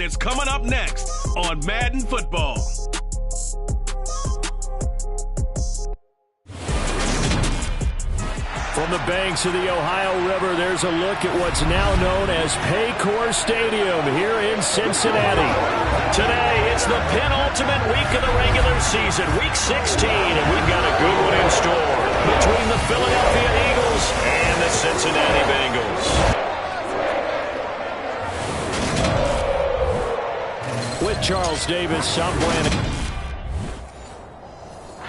It's coming up next on Madden Football. From the banks of the Ohio River, there's a look at what's now known as Paycor Stadium here in Cincinnati. Today, it's the penultimate week of the regular season, Week 16, and we've got a good one in store between the Philadelphia Eagles and the Cincinnati Bengals. With Charles Davis, I'm Brandon.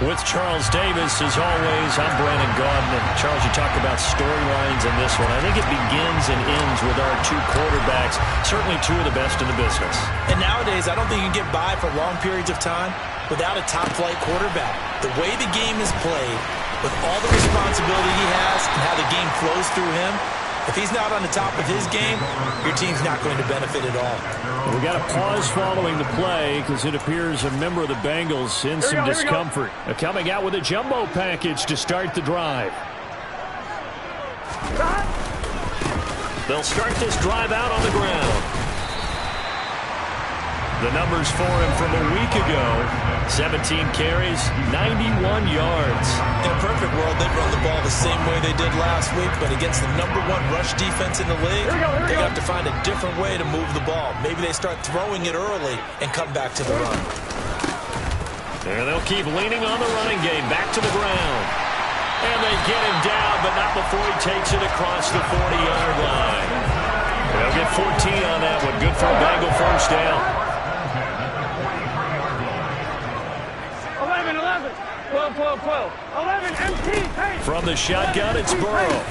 With Charles Davis, as always, I'm Brandon Gaudin. And Charles, you talk about storylines in this one. I think it begins and ends with our two quarterbacks, certainly two of the best in the business. And nowadays, I don't think you can get by for long periods of time without a top-flight quarterback. The way the game is played, with all the responsibility he has and how the game flows through him, if he's not on the top of his game, your team's not going to benefit at all. We got a pause following the play because it appears a member of the Bengals in some discomfort. Coming out with a jumbo package to start the drive. They'll start this drive out on the ground. The numbers for him from a week ago: 17 carries, 91 yards. In a perfect world, they'd run the ball the same way they did last week, but against the #1 rush defense in the league, they have to find a different way to move the ball. Maybe they start throwing it early and come back to the run. And they'll keep leaning on the running game. Back to the ground. And they get him down, but not before he takes it across the 40-yard line. They'll get 14 on that one. Good for a Bengal first down. 12. 11, empty. Hey. From the shotgun, it's Burrow.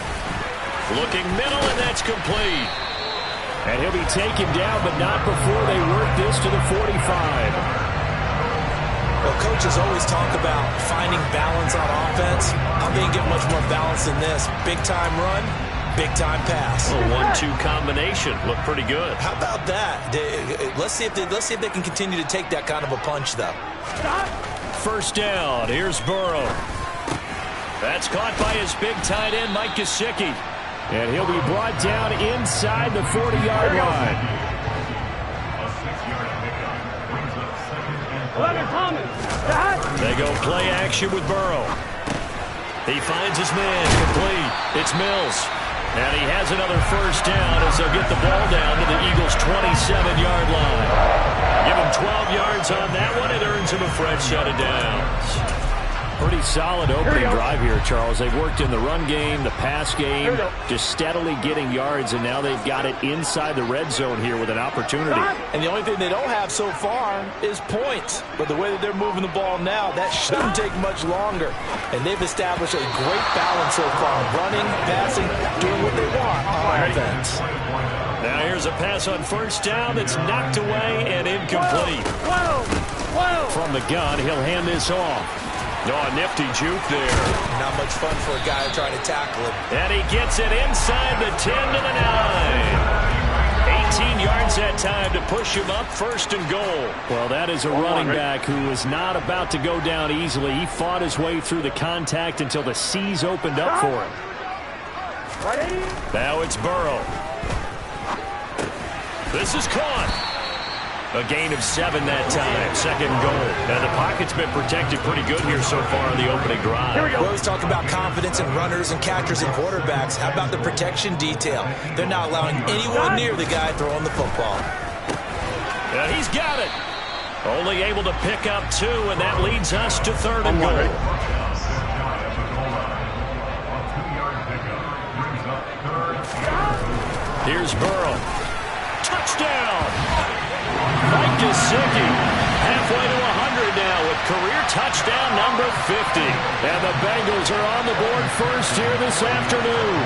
Looking middle, and that's complete. And he'll be taken down, but not before they work this to the 45. Well, coaches always talk about finding balance on offense. I think you get much more balance than this. Big-time run, big-time pass. A 1-2 combination. Looked pretty good. How about that? Let's see if they can continue to take that kind of a punch, though. Stop. First down. Here's Burrow. That's caught by his big tight end, Mike Gesicki. And he'll be brought down inside the 40-yard line. 11, Thomas. They go play action with Burrow. He finds his man complete. It's Mills. And he has another first down as they'll get the ball down to the Eagles' 27-yard line. Give him 12 yards on that one. It earns him a fresh set of downs. Pretty solid opening drive here, Charles. They've worked in the run game, the pass game, just steadily getting yards, and now they've got it inside the red zone here with an opportunity. And the only thing they don't have so far is points. But the way that they're moving the ball now, that shouldn't take much longer. And they've established a great balance so far, running, passing, doing what they want on offense. Now here's a pass on first down that's knocked away and incomplete. From the gun, he'll hand this off. Oh, a nifty juke there. Not much fun for a guy trying to tackle him. And he gets it inside the 10 to the 9. 18 yards that time to push him up, first and goal. Well, that is a running back who was not about to go down easily. He fought his way through the contact until the C's opened up for him. Now it's Burrow. This is caught. A gain of 7 that time, second goal. And the pocket's been protected pretty good here so far in the opening drive. We always talk about confidence in runners and catchers and quarterbacks. How about the protection detail? They're not allowing anyone near the guy throwing the football. And he's got it. Only able to pick up 2, and that leads us to third and goal. Here's Burrow. Touchdown! Mike Gesicki halfway to 100 now with career touchdown number 50. And the Bengals are on the board first here this afternoon.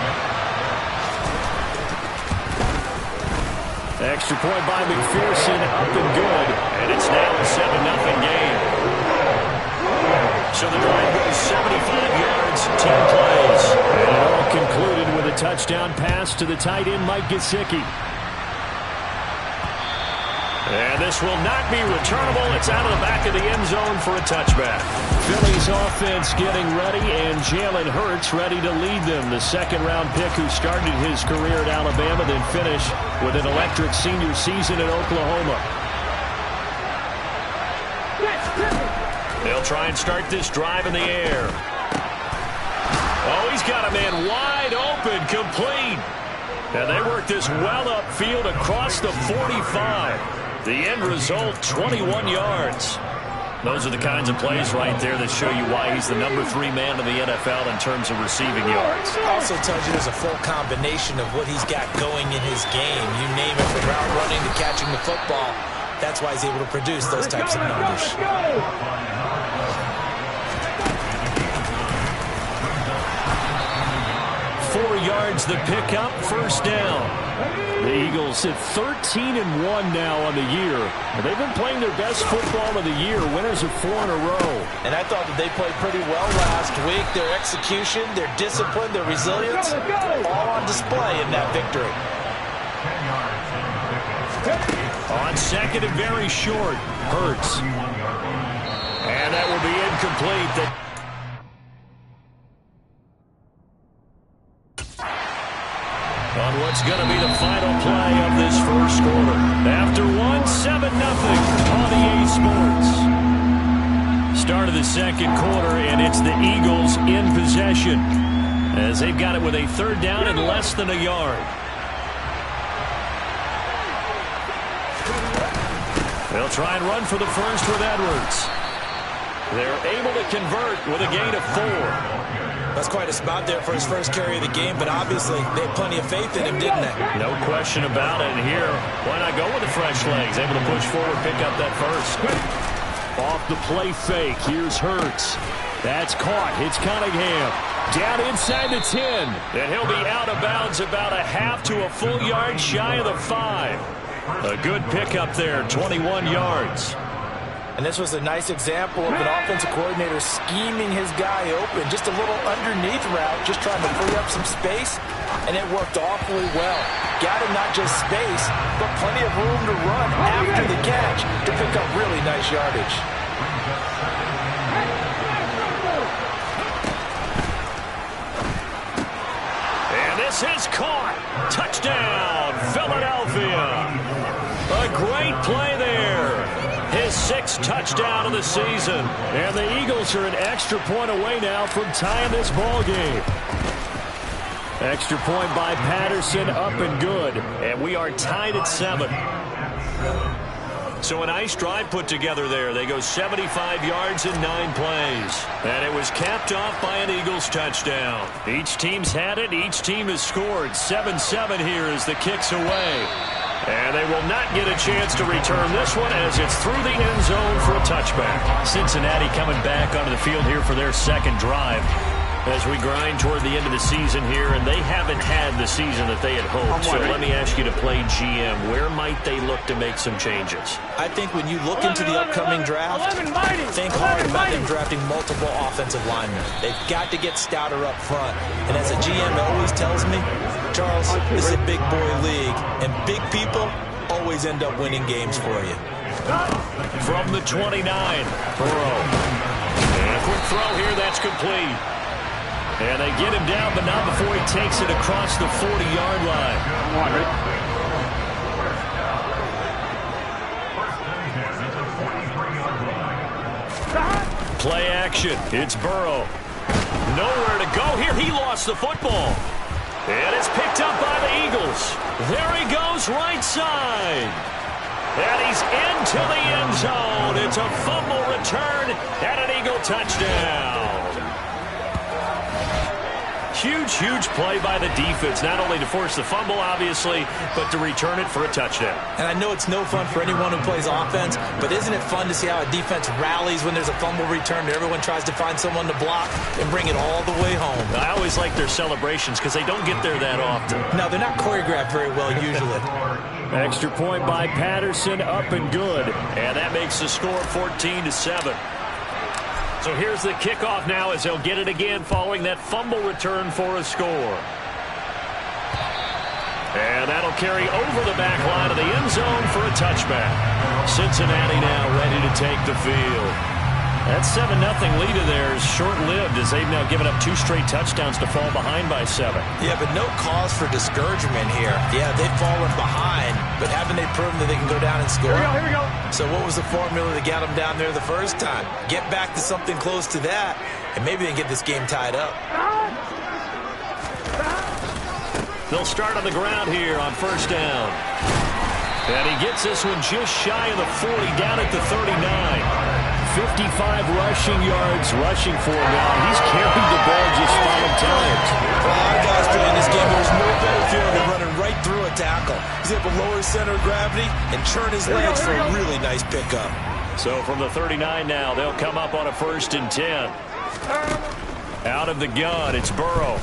Extra point by McPherson, up and good. And it's now a 7-0 game. So the drive goes 75 yards, 10 plays. And it all concluded with a touchdown pass to the tight end, Mike Gesicki. And this will not be returnable. It's out of the back of the end zone for a touchback. Philly's offense getting ready, and Jalen Hurts ready to lead them. The second-round pick who started his career at Alabama, then finished with an electric senior season in Oklahoma. They'll try and start this drive in the air. Oh, he's got a man wide open, complete. And they work this well upfield across the 45. The end result, 21 yards. Those are the kinds of plays right there that show you why he's the number 3 man in the NFL in terms of receiving yards. Also tells you there's a full combination of what he's got going in his game. You name it, from route running to catching the football. That's why he's able to produce those types of numbers. 4 yards the pickup, first down. The Eagles sit 13-1 now on the year. They've been playing their best football of the year, winners of 4 in a row. And I thought that they played pretty well last week. Their execution, their discipline, their resilience, all on display in that victory. On second and very short, Hurts. And that will be incomplete. On what's going to be the final play of this first quarter. After 7-0 on EA Sports. Start of the second quarter, and it's the Eagles in possession, as they've got it with a third down and less than a yard. They'll try and run for the first with Edwards. They're able to convert with a gain of 4. That's quite a spot there for his first carry of the game, but obviously they had plenty of faith in him, didn't they? No question about it. And here, why not go with the fresh legs? Able to push forward, pick up that first. Off the play fake, here's Hurts. That's caught, hits Cunningham. Down inside the 10. And he'll be out of bounds about a half to a full yard shy of the 5. A good pickup there, 21 yards. And this was a nice example of an offensive coordinator scheming his guy open. Just a little underneath route, just trying to free up some space, and it worked awfully well. Got him not just space, but plenty of room to run after the catch to pick up really nice yardage. And this is caught. Touchdown, Philadelphia. A great play there. His 6th touchdown of the season. And the Eagles are an extra point away now from tying this ball game. Extra point by Patterson, up and good. And we are tied at 7. So a nice drive put together there. They go 75 yards in 9 plays. And it was capped off by an Eagles touchdown. Each team's had it. Each team has scored. 7-7 here as the kick's away. And they will not get a chance to return this one as it's through the end zone for a touchback. Cincinnati coming back onto the field here for their second drive as we grind toward the end of the season here, and they haven't had the season that they had hoped. So let me ask you to play GM. Where might they look to make some changes? I think when you look into the upcoming draft, think hard about them drafting multiple offensive linemen. They've got to get stouter up front. And as a GM always tells me, Charles, this is a big boy league, and big people always end up winning games for you. From the 29, Burrow. And a quick throw here, that's complete. And they get him down, but not before he takes it across the 40-yard line. Play action. It's Burrow. Nowhere to go here. He lost the football. And it's picked up by the Eagles. There he goes, right side. And he's into the end zone. It's a fumble return and an Eagle touchdown. Huge, huge play by the defense, not only to force the fumble, obviously, but to return it for a touchdown. And I know it's no fun for anyone who plays offense, but isn't it fun to see how a defense rallies when there's a fumble return and everyone tries to find someone to block and bring it all the way home? I always like their celebrations because they don't get there that often. No, they're not choreographed very well usually. Extra point by Patterson, up and good. And that makes the score 14-7. So here's the kickoff now as they'll get it again following that fumble return for a score. And that'll carry over the back line of the end zone for a touchback. Cincinnati now ready to take the field. That 7-0 lead of theirs short-lived as they've now given up 2 straight touchdowns to fall behind by 7. Yeah, but no cause for discouragement here. Yeah, they've fallen behind, but haven't they proven that they can go down and score? Here we go. So what was the formula that got them down there the first time? Get back to something close to that, and maybe they can get this game tied up. They'll start on the ground here on first down. And he gets this one just shy of the 40, down at the 39. 55 rushing yards rushing for him now. He's carried the ball just 5 times. For a lot of guys playing this game, there's no better feeling than running right through a tackle. He's able to lower his center of gravity and churn his legs for a really nice pickup. So from the 39 now, they'll come up on a 1st and 10. Out of the gun, it's Burrow.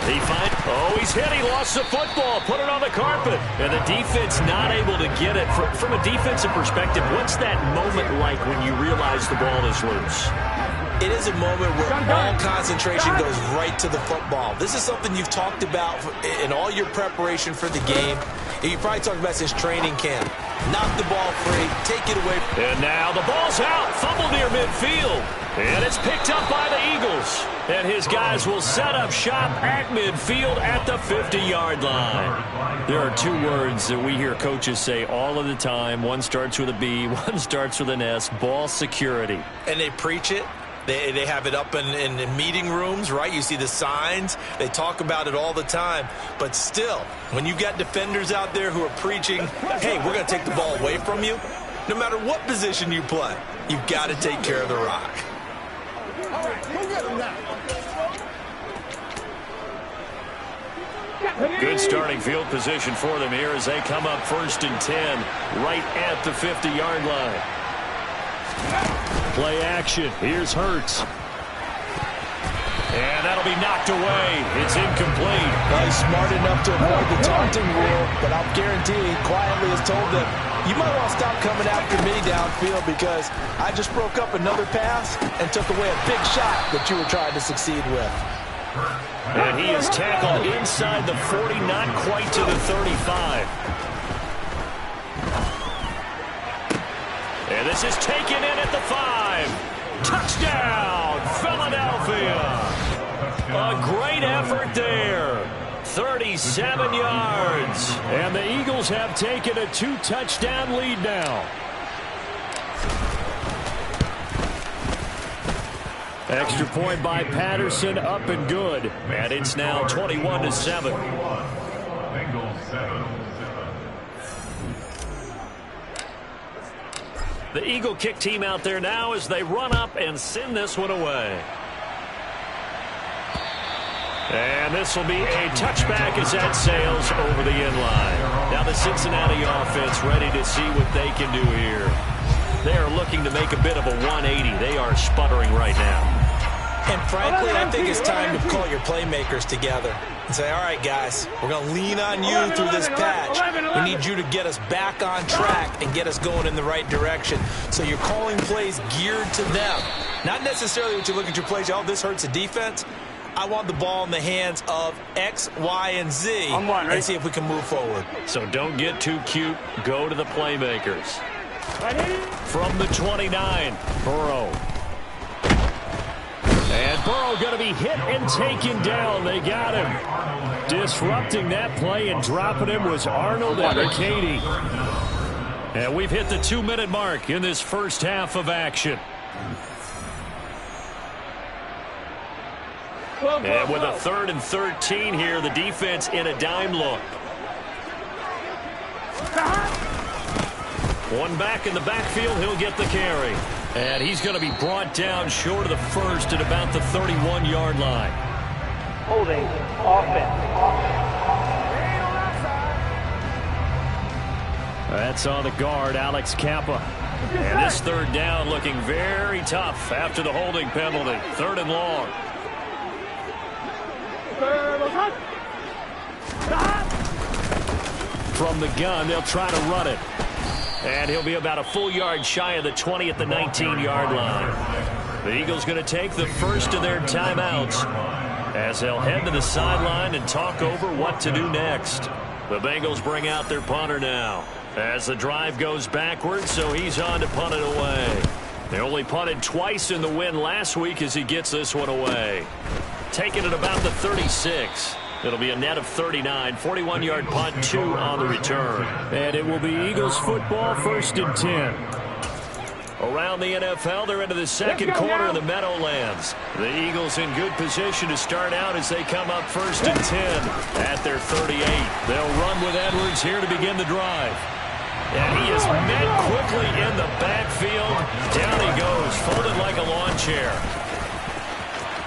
He's hit. He lost the football. Put it on the carpet. And the defense not able to get it. From a defensive perspective, what's that moment like when you realize the ball is loose? It is a moment where all concentration goes right to the football. This is something you've talked about in all your preparation for the game. And you probably talked about since training camp. Knock the ball free. Take it away. And now the ball's out. Fumble near midfield. And it's picked up by the Eagles. And his guys will set up shop at midfield at the 50-yard line. There are 2 words that we hear coaches say all of the time. One starts with a B, one starts with an S. Ball security. And they preach it. They have it up in meeting rooms, right? You see the signs. They talk about it all the time. But still, when you've got defenders out there who are preaching, hey, we're going to take the ball away from you, no matter what position you play, you've got to take care of the rock. Good starting field position for them here as they come up 1st and 10 right at the 50-yard line. Play action. Here's Hurts. And that'll be knocked away. It's incomplete. Well, he's smart enough to avoid the taunting rule, but I'll guarantee he quietly has told them, you might want to stop coming after me downfield because I just broke up another pass and took away a big shot that you were trying to succeed with. And he is tackled inside the 40, not quite to the 35. And this is taken in at the 5. Touchdown, Philadelphia. A great effort there. 37 yards. And the Eagles have taken a 2-touchdown lead now. Extra point by Patterson, up and good. And it's now 21-7. The Eagle kick team out there now as they run up and send this one away. And this will be a touchback as that sails over the end line. Now the Cincinnati offense ready to see what they can do here. They are looking to make a bit of a 180. They are sputtering right now. And frankly, I think it's time to call your playmakers together and say, all right, guys, we're going to lean on you through this patch. We need you to get us back on track and get us going in the right direction. So you're calling plays geared to them. Not necessarily what you look at your plays, oh, this hurts the defense. I want the ball in the hands of X, Y, and Z and see if we can move forward. So don't get too cute. Go to the playmakers. From the 29, Burrow. And Burrow going to be hit and taken down. They got him. Disrupting that play and dropping him was Arnold and McCady. And we've hit the 2-minute mark in this first half of action. And with a 3rd and 13 here, the defense in a dime look. One back in the backfield, he'll get the carry. And he's going to be brought down short of the first at about the 31-yard line. Holding offense. That's on the guard, Alex Kappa. And this 3rd down looking very tough after the holding penalty. 3rd and long. From the gun, they'll try to run it. And he'll be about a full yard shy of the 20 at the 19-yard line. The Eagles going to take the first of their timeouts. as they'll head to the sideline and talk over what to do next. The Bengals bring out their punter now as the drive goes backwards, so he's on to punt it away. They only punted twice in the win last week as he gets this one away. Taking it about the 36. It'll be a net of 39, 41-yard punt, 2 on the return. And it will be Eagles football, 1st and 10. Around the NFL, they're into the second quarter of the Meadowlands. The Eagles in good position to start out as they come up 1st and 10 at their 38. They'll run with Edwards here to begin the drive. And he is met quickly in the backfield. Down he goes, folded like a lawn chair.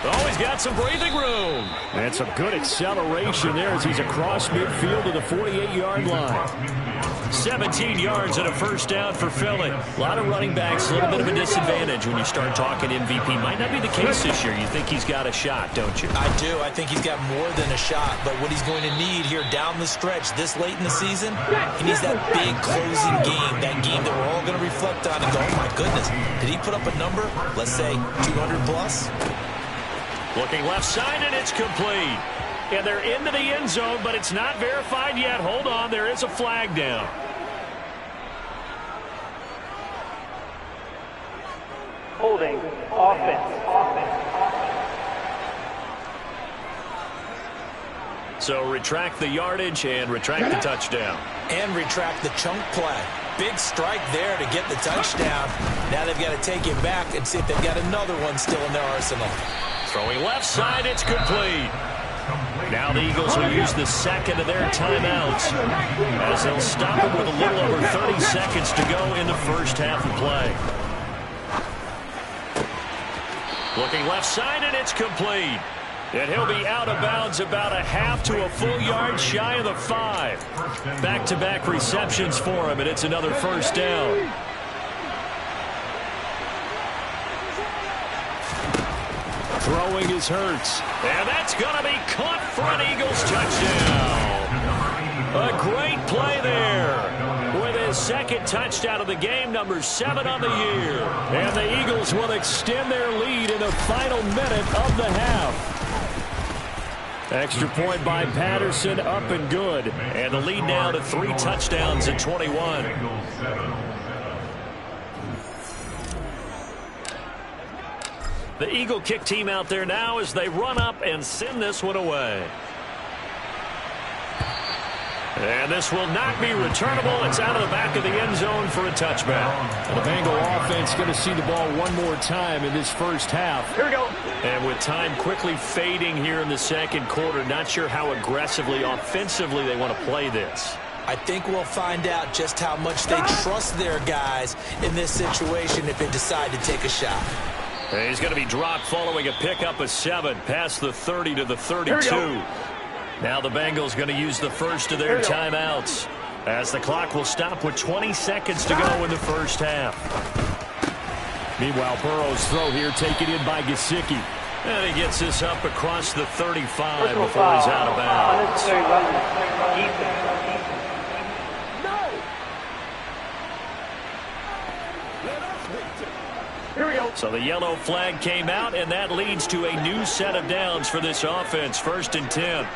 Oh, he's got some breathing room. And some good acceleration there as he's across midfield to the 48-yard line. 17 yards and a first down for Philly. A lot of running backs, a little bit of a disadvantage when you start talking MVP. Might not be the case this year. You think he's got a shot, don't you? I do. I think he's got more than a shot. But what he's going to need here down the stretch this late in the season, he needs that big closing game, that game that we're all going to reflect on and go, oh, my goodness, did he put up a number, let's say 200 plus? Looking left side, and it's complete. And they're into the end zone, but it's not verified yet. Hold on, there is a flag down. Holding. Offense. So retract the yardage and retract the touchdown. And retract the chunk play. Big strike there to get the touchdown. Now they've got to take it back and see if they've got another one still in their arsenal. Throwing left side, it's complete. Now the Eagles will use the second of their timeouts as they'll stop it with a little over 30 seconds to go in the first half of play. Looking left side, and it's complete. And he'll be out of bounds about a half to a full yard shy of the 5. Back-to-back receptions for him, and it's another first down. Throwing is Hurts. And that's going to be caught for an Eagles touchdown. A great play there. With his second touchdown of the game, number 7 on the year. And the Eagles will extend their lead in the final minute of the half. Extra point by Patterson, up and good. And the lead now to 3 touchdowns at 21. The Eagle kick team out there now as they run up and send this one away. And this will not be returnable. It's out of the back of the end zone for a touchback. And the Bengal offense going to see the ball one more time in this first half. Here we go. And with time quickly fading here in the second quarter, not sure how aggressively, offensively they want to play this. I think we'll find out just how much they trust their guys in this situation if they decide to take a shot. And he's going to be dropped following a pickup of 7 past the 30 to the 32. Now the Bengals going to use the first of their timeouts as the clock will stop with 20 seconds to go in the first half. Meanwhile, Burrow's throw here taken in by Gesicki. And he gets this up across the 35 before he's out of bounds. So the yellow flag came out, and that leads to a new set of downs for this offense. 1st and 10.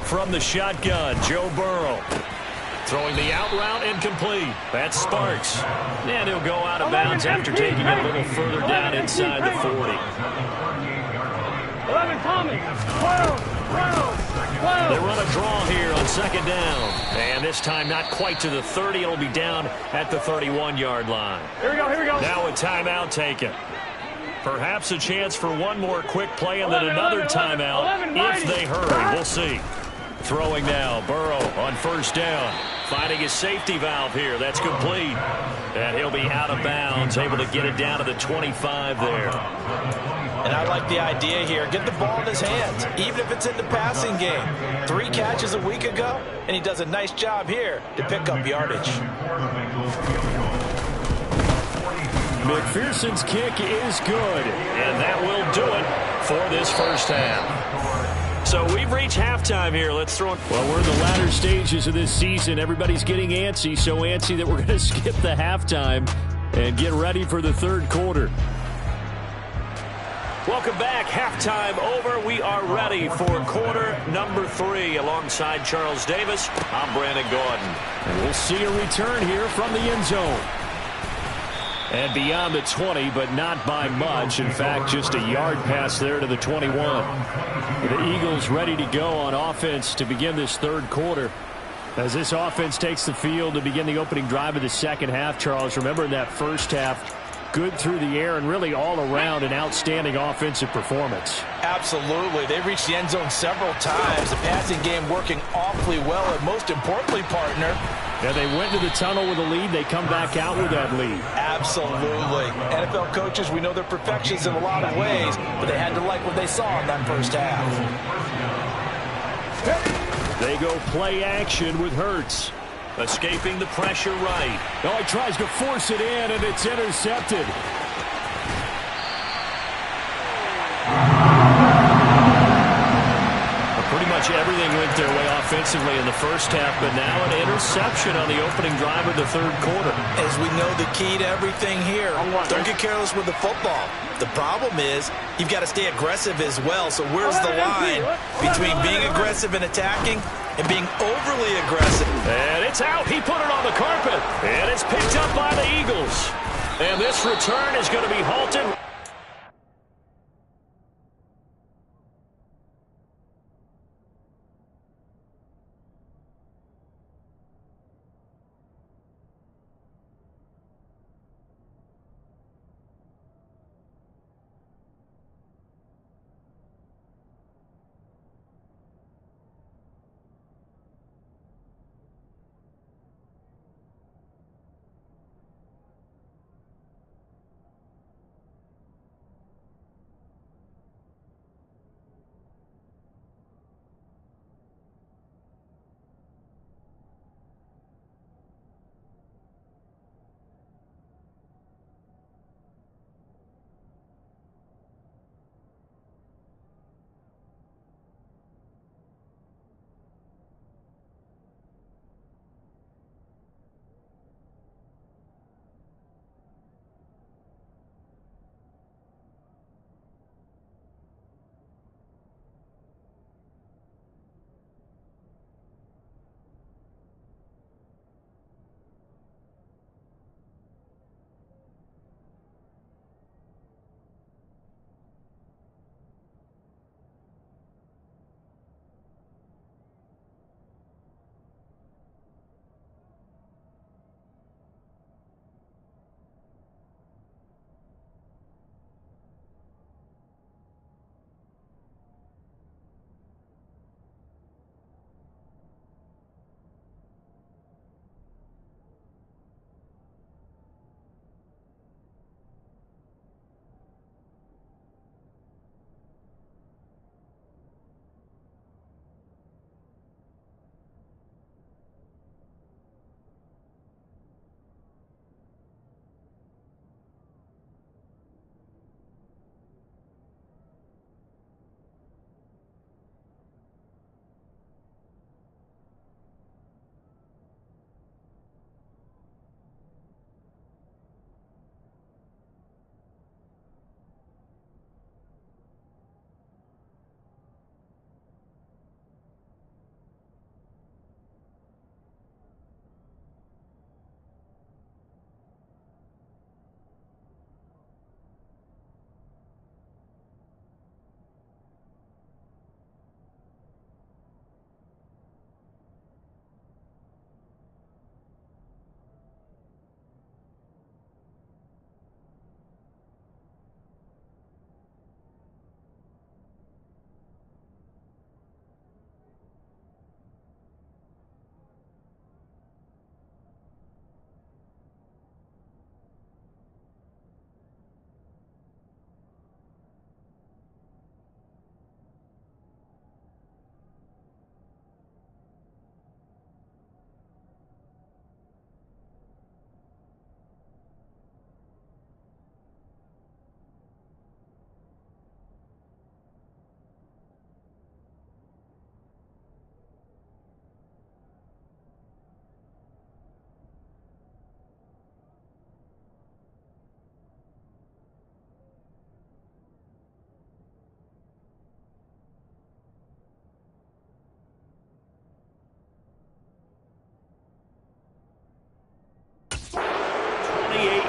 From the shotgun, Joe Burrow. Throwing the out route incomplete. That's Sparks. And he'll go out of bounds after taking it a little further down inside the 40. 11, Tommy. 12. They run a draw here on second down. And this time not quite to the 30. It'll be down at the 31-yard line. Here we go. Now a timeout taken. Perhaps a chance for one more quick play and then another timeout if they hurry. We'll see. Throwing now, Burrow on first down. Finding his safety valve here. That's complete. And he'll be out of bounds, able to get it down to the 25 there. And I like the idea here. Get the ball in his hands, even if it's in the passing game. 3 catches a week ago, and he does a nice job here to pick up yardage. McPherson's kick is good. And that will do it for this first half. So we've reached halftime here. Let's throw it. Well, we're in the latter stages of this season. Everybody's getting antsy, so antsy that we're going to skip the halftime. and get ready for the third quarter. Welcome back. Halftime over. We are ready for quarter number 3. Alongside Charles Davis, I'm Brandon Gordon. And we'll see a return here from the end zone. And beyond the 20, but not by much. In fact, just a yard pass there to the 21. The Eagles ready to go on offense to begin this third quarter. As this offense takes the field to begin the opening drive of the second half, Charles, remember in that first half, good through the air and really all around an outstanding offensive performance. Absolutely. They reached the end zone several times. The passing game working awfully well, and most importantly, partner, yeah, they went to the tunnel with a lead. They come back out with that lead. Absolutely. NFL coaches, we know they're perfections in a lot of ways, but they had to like what they saw in that first half. They go play action with Hurts. Escaping the pressure right. Oh, he tries to force it in, and it's intercepted. Pretty much everything went their way offensively in the first half, but now an interception on the opening drive of the third quarter. As we know, the key to everything here, don't get careless with the football. The problem is you've got to stay aggressive as well. So where's the line between being aggressive and attacking and being overly aggressive? And it's out. He put it on the carpet, and it's picked up by the Eagles. And this return is going to be halted.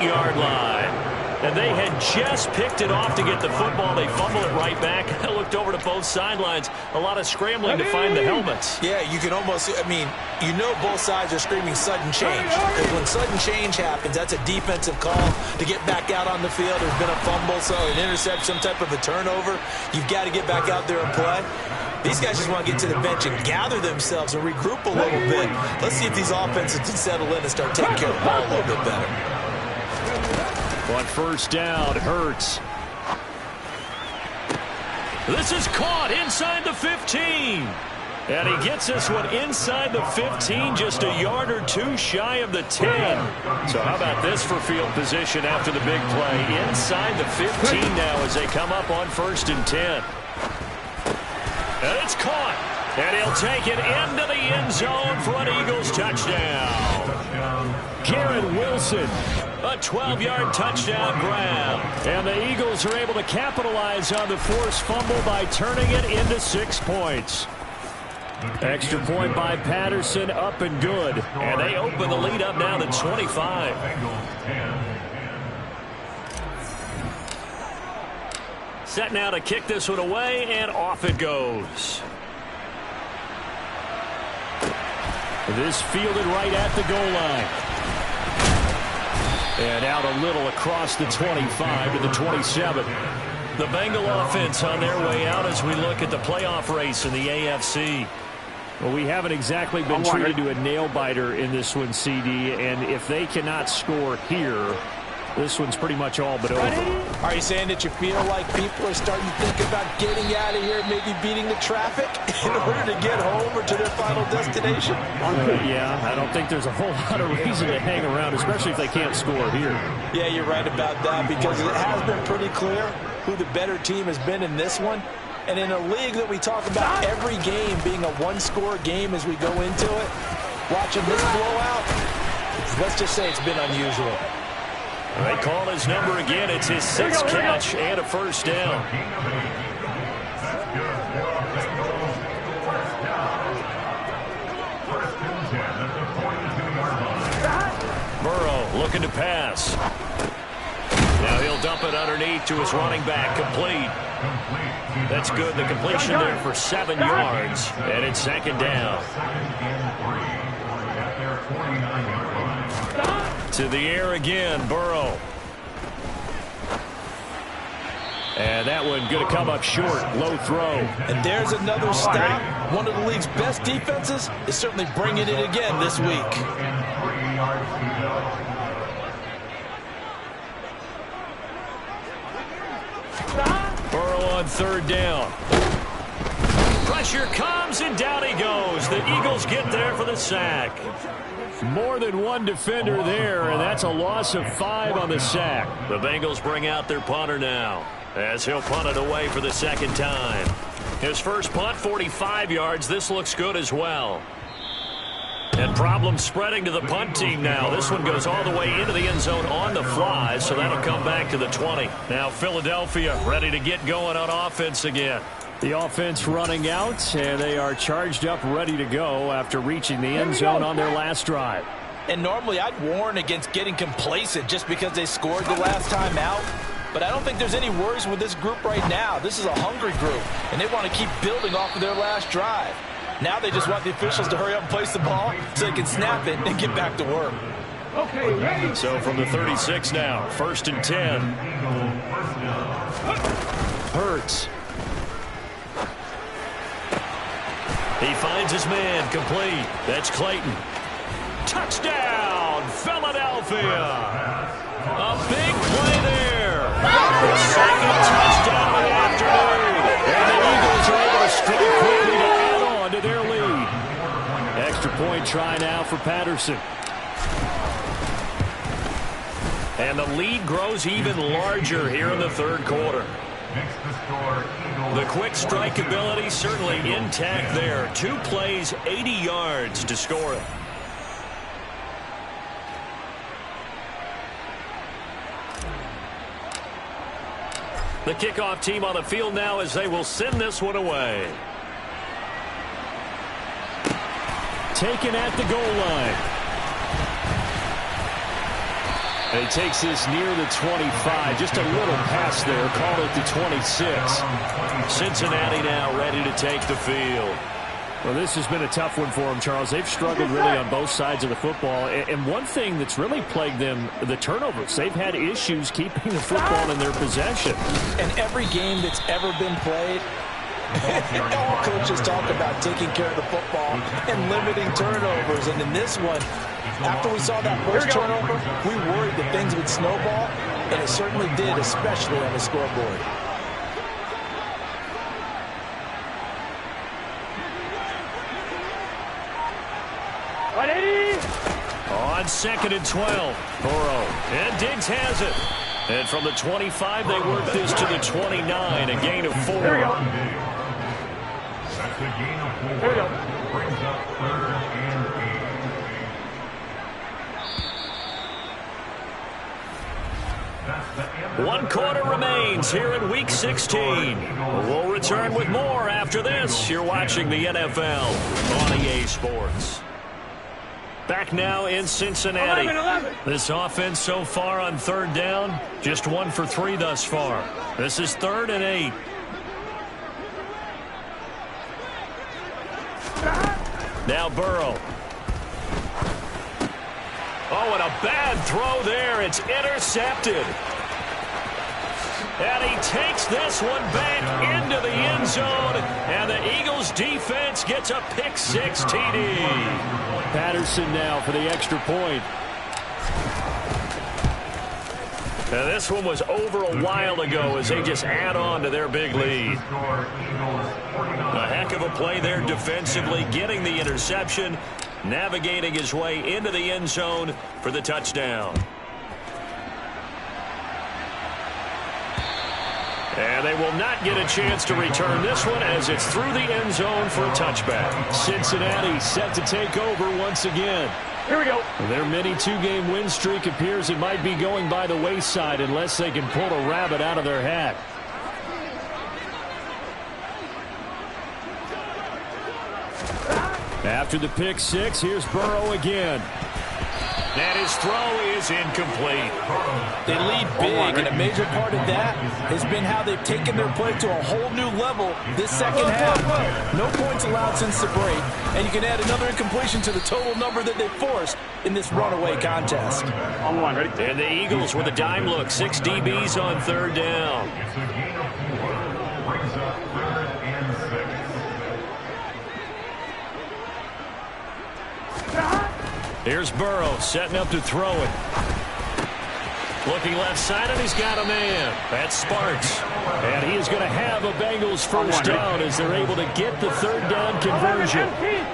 8-yard line. And they had just picked it off to get the football. They fumble it right back. I looked over to both sidelines. A lot of scrambling to find the helmets. Yeah, you can almost, you know both sides are screaming sudden change. Because when sudden change happens, that's a defensive call to get back out on the field. There's been a fumble, so an interception, some type of a turnover. You've got to get back out there and play. These guys just want to get to the bench and gather themselves and regroup a little bit. Let's see if these offenses can settle in and start taking care of the ball a little bit better. On first down, Hurts. This is caught inside the 15. And he gets this one inside the 15, just a yard or two shy of the 10. So how about this for field position after the big play? Inside the 15 now as they come up on 1st and 10. And it's caught. And he'll take it into the end zone for an Eagles touchdown. Garrett Wilson. A 12-yard touchdown grab. And the Eagles are able to capitalize on the forced fumble by turning it into 6 points. Extra point by Patterson, up and good. And they open the lead up now to 25. Set now to kick this one away, and off it goes. This fielded right at the goal line. And out a little across the 25 to the 27. The Bengal offense on their way out as we look at the playoff race in the AFC. Well, we haven't exactly been treated to a nail-biter in this one, CD, and if they cannot score here, this one's pretty much all but over. Are you saying that you feel like people are starting to think about getting out of here, maybe beating the traffic in order to get home or to their final destination? Yeah, I don't think there's a whole lot of reason to hang around, especially if they can't score here. Yeah, you're right about that, because it has been pretty clear who the better team has been in this one. And in a league that we talk about every game being a one-score game as we go into it, watching this blowout, let's just say it's been unusual. They call his number again. It's his 6th catch and a first down. Burrow looking to pass. Now he'll dump it underneath to his running back. Complete. That's good. The completion there for 7 yards. And it's 2nd down. To the air again, Burrow. And that one going to come up short. Low throw. And there's another stop. One of the league's best defenses is certainly bringing it again this week. Burrow on 3rd down. Pressure comes, and down he goes. The Eagles get there for the sack. More than one defender there, and that's a loss of 5 on the sack. The Bengals bring out their punter now, as he'll punt it away for the 2nd time. His first punt, 45 yards. This looks good as well. And problems spreading to the punt team now. This one goes all the way into the end zone on the fly, so that'll come back to the 20. Now Philadelphia ready to get going on offense again. The offense running out, and they are charged up, ready to go after reaching the end zone on their last drive. And normally I'd warn against getting complacent just because they scored the last time out. But I don't think there's any worries with this group right now. This is a hungry group, and they want to keep building off of their last drive. Now they just want the officials to hurry up and place the ball so they can snap it and get back to work. Okay, ready. So from the 36 now, 1st and 10. Hurts. He finds his man, complete. That's Clayton. Touchdown, Philadelphia. A big play there. The 2nd touchdown of the afternoon. And the Eagles are able to strike quickly to add on to their lead. Extra point try now for Patterson. And the lead grows even larger here in the 3rd quarter. The quick strike ability certainly intact there. 2 plays, 80 yards to score it. The kickoff team on the field now as they will send this one away. Taken at the goal line. And he takes this near the 25. Just a little pass there. Called it the 26. Cincinnati now ready to take the field. Well, this has been a tough one for them, Charles. They've struggled really on both sides of the football. And one thing that's really plagued them, the turnovers. They've had issues keeping the football in their possession. And every game that's ever been played, all coaches talk about taking care of the football and limiting turnovers. And in this one, after we saw that first turnover, we worried that things would snowball, and it certainly did, especially on the scoreboard. On 2nd and 12, Burrow. And Diggs has it. And from the 25, they work this to the 29, a gain of 4. Here we go. Here we go. Brings up 3rd and 8. 1 quarter remains here in Week 16. We'll return with more after this. You're watching the NFL on EA Sports. Back now in Cincinnati. 11. This offense so far on 3rd down, just 1 for 3 thus far. This is 3rd and 8. Now Burrow. Oh, and a bad throw there. It's intercepted. And he takes this one back into the end zone. And the Eagles defense gets a pick-6 TD. Patterson now for the extra point. Now this one was over a while ago as they just add on to their big lead. A heck of a play there defensively, getting the interception, navigating his way into the end zone for the touchdown. And they will not get a chance to return this one as it's through the end zone for a touchback. Cincinnati set to take over once again. Here we go. Their mini 2-game win streak appears it might be going by the wayside unless they can pull a rabbit out of their hat. After the pick-6, here's Burrow again. And his throw is incomplete. They lead big, and a major part of that has been how they've taken their play to a whole new level this second half. No points allowed since the break, and you can add another incompletion to the total number that they forced in this runaway contest. On 1, ready? And the Eagles with a dime look, 6 DBs on 3rd down. It's a gain of 4. Brings up 3rd and 6. Here's Burrow setting up to throw it. Looking left side, and he's got a man. That's Sparks. And he is going to have a Bengals first down as they're able to get the 3rd down conversion.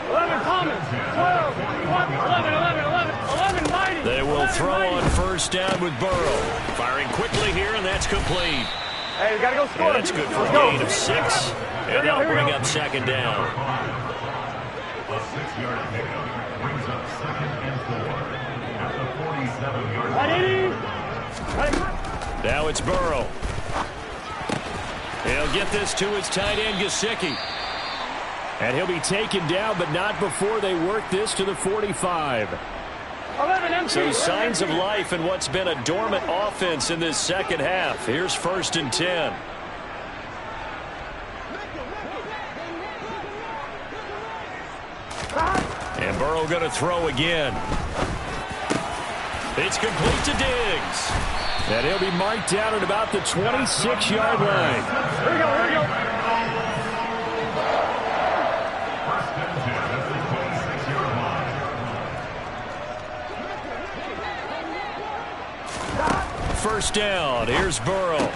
11 Common, 12, 11 Mighty. They will throw on 1st down with Burrow. Firing quickly here, and that's complete. Hey, we got to go score. And that's good for a gain of 6. And that'll bring up 2nd down. A 6-yard pickup brings up 2nd and 4 at the 47-yard line. Now it's Burrow. He'll get this to his tight end, Gesicki. And he'll be taken down, but not before they work this to the 45. So signs of life in what's been a dormant offense in this second half. Here's 1st and 10. And Burrow going to throw again. It's complete to Diggs. And he'll be marked down at about the 26-yard line. Here we go, here we go. First and 10 at the 26-yard line. First down. Here's Burrow.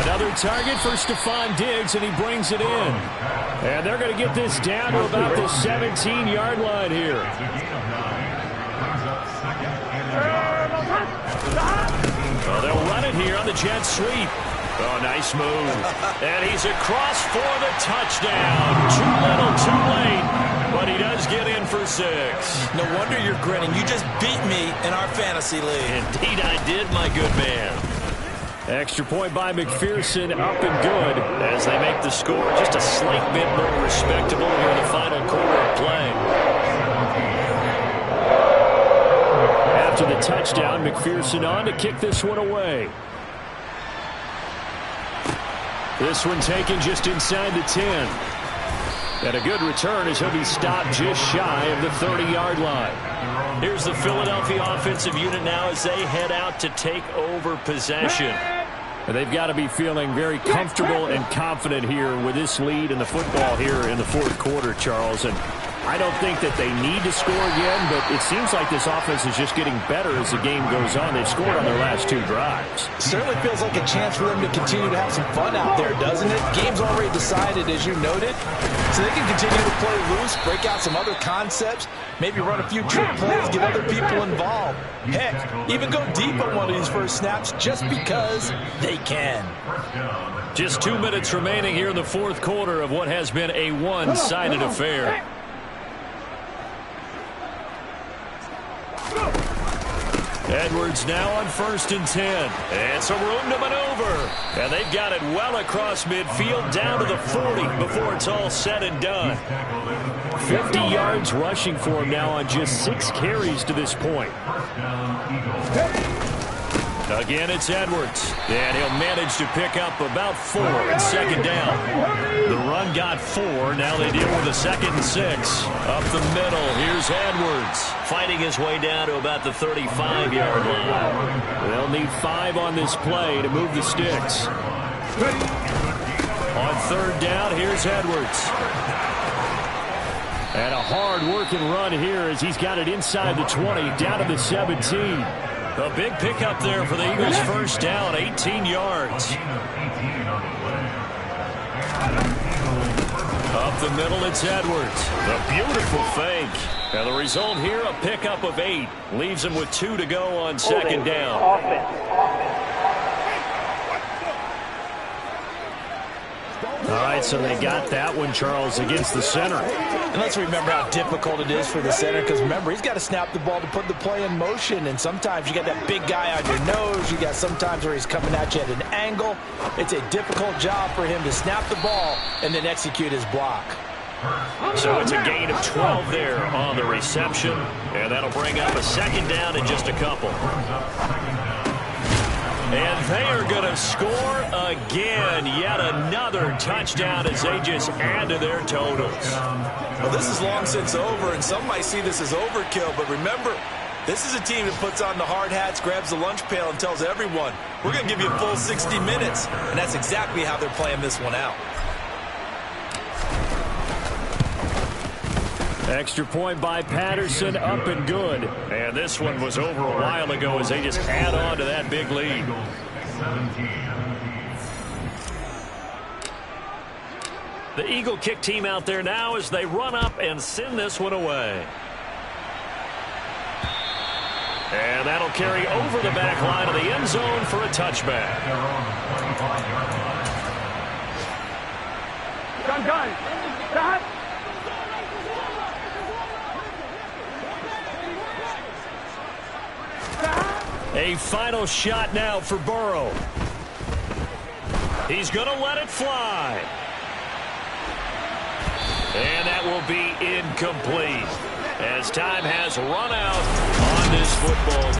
Another target for Stephon Diggs, and he brings it in. And they're going to get this down to about the 17-yard line here. It's a gain of 9. Brings up 2nd and 8. Well, they'll run it here on the jet sweep. Oh, nice move. And he's across for the touchdown. Too little, too late. But he does get in for 6. No wonder you're grinning. You just beat me in our fantasy league. Indeed I did, my good man. Extra point by McPherson, up and good. As they make the score just a slight bit more respectable here in the final quarter of play. After the a touchdown. McPherson on to kick this one away. This one taken just inside the 10. And a good return as he'll be stopped just shy of the 30-yard line. Here's the Philadelphia offensive unit now as they head out to take over possession. And they've got to be feeling very comfortable and confident here with this lead in the football here in the fourth quarter, Charles. And I don't think that they need to score again, but it seems like this offense is just getting better as the game goes on. They've scored on their last 2 drives. Certainly feels like a chance for them to continue to have some fun out there, doesn't it? Game's already decided, as you noted, so they can continue to play loose, break out some other concepts, maybe run a few trick plays, get other people involved. Heck, even go deep on one of these first snaps just because they can. Just 2 minutes remaining here in the fourth quarter of what has been a one-sided affair. Edwards now on 1st and 10. And some room to maneuver. And they've got it well across midfield down to the 40 before it's all said and done. 50 yards rushing for him now on just 6 carries to this point. Again, it's Edwards. And he'll manage to pick up about 4 in 2nd down. The run got 4. Now they deal with a 2nd and 6. Up the middle, here's Edwards. Fighting his way down to about the 35-yard line. They'll need 5 on this play to move the sticks. On 3rd down, here's Edwards. And a hard-working run here as he's got it inside the 20, down to the 17. A big pickup there for the Eagles' 1st down, 18 yards. Up the middle, it's Edwards. The beautiful fake. And the result here, a pickup of 8. Leaves him with 2 to go on 2nd down. All right, so they got that one, Charles, against the center. And let's remember how difficult it is for the center, because remember, he's got to snap the ball to put the play in motion, and sometimes you got that big guy on your nose. You got sometimes where he's coming at you at an angle. It's a difficult job for him to snap the ball and then execute his block. So it's a gain of 12 there on the reception, and that'll bring up a 2nd down in just a couple. And they are going to score again. Yet another touchdown as they just add to their totals. Well, this is long since over, and some might see this as overkill. But remember, this is a team that puts on the hard hats, grabs the lunch pail, and tells everyone, we're going to give you a full 60 minutes. And that's exactly how they're playing this one out. Extra point by Patterson, up and good. And this one was over a while ago as they just add on to that big lead. The Eagle kick team out there now as they run up and send this one away. And that'll carry over the back line of the end zone for a touchback. Gun. Stop. A final shot now for Burrow. He's going to let it fly. And that will be incomplete as time has run out on this football.